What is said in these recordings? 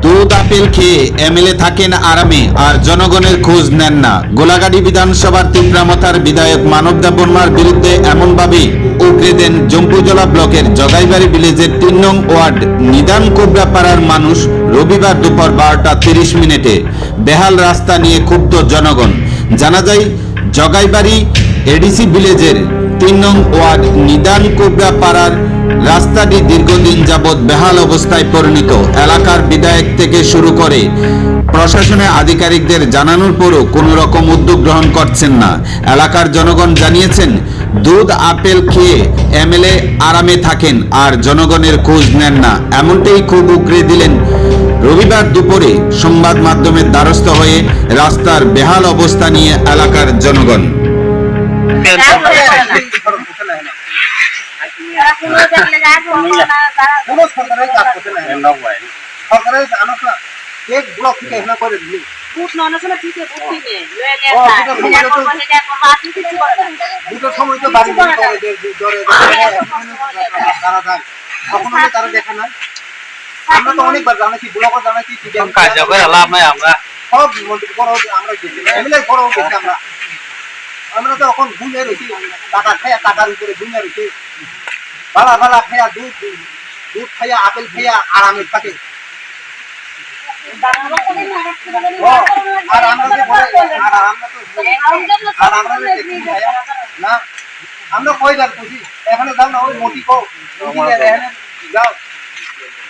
দুধ আপেল খেয়ে এমএলএ থাকেন আরামে আর জনগণের খোঁজ নেন না। গোলাগাড়ি বিধানসভার তিপ্রামথার বিধায়ক মানব দেববর্মার বিরুদ্ধে এমনভাবে উগরে দেন জম্পুজলা ব্লকের জগাইবাড়ি ভিলেজের ৩ নং ওয়ার্ড নিদান কোবরাপাড়ার মানুষ। রবিবার দুপুর 12:30 বেহাল রাস্তা নিয়ে ক্ষুব্ধ জনগণ। জানা যায় জগাইবাড়ি এডিসি ভিলেজের ৩ নং ওয়ার্ড নিদান কোবরাপাড়ার রাস্তাটি দীর্ঘদিন যাবৎ বেহাল অবস্থায় পরিণত। এলাকার বিধায়ক থেকে শুরু করে প্রশাসনের আধিকারিকদের জানানোর পরও কোনো রকম উদ্যোগ গ্রহণ করছেন না। এলাকার জনগণ জানিয়েছেন, দুধ আপেল খেয়ে এমএলএ আরামে থাকেন আর জনগণের খোঁজ নেন না। এমনটাই খুব উগরে দিলেন রবিবার দুপুরে সংবাদ মাধ্যমের দ্বারস্থ হয়ে রাস্তার বেহাল অবস্থা নিয়ে এলাকার জনগণ। আমরা তো অনেকবার জানাচ্ছি, ব্লকও জানাচ্ছি, সব মন্ত্রী বড় আমরা গেছি, এমএলএ বড় গেছি। আমরা তো এখন ঘুমিয়ে রয়েছি, টাকা খাইয়া টাকার উপরে ঘুমিয়ে রয়েছি। ভালা ভালা খাইয়া দুধ খাইয়া আপেল খাইয়া আরামে থাকে। আর আমরা না, আমরা কয়বার খুশি এখানে যাও না, ওই মোটি কো এখানে যাও,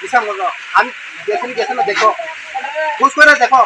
বিশাল মজা। আমি গেছিলি দেখো, খুশ করে দেখো।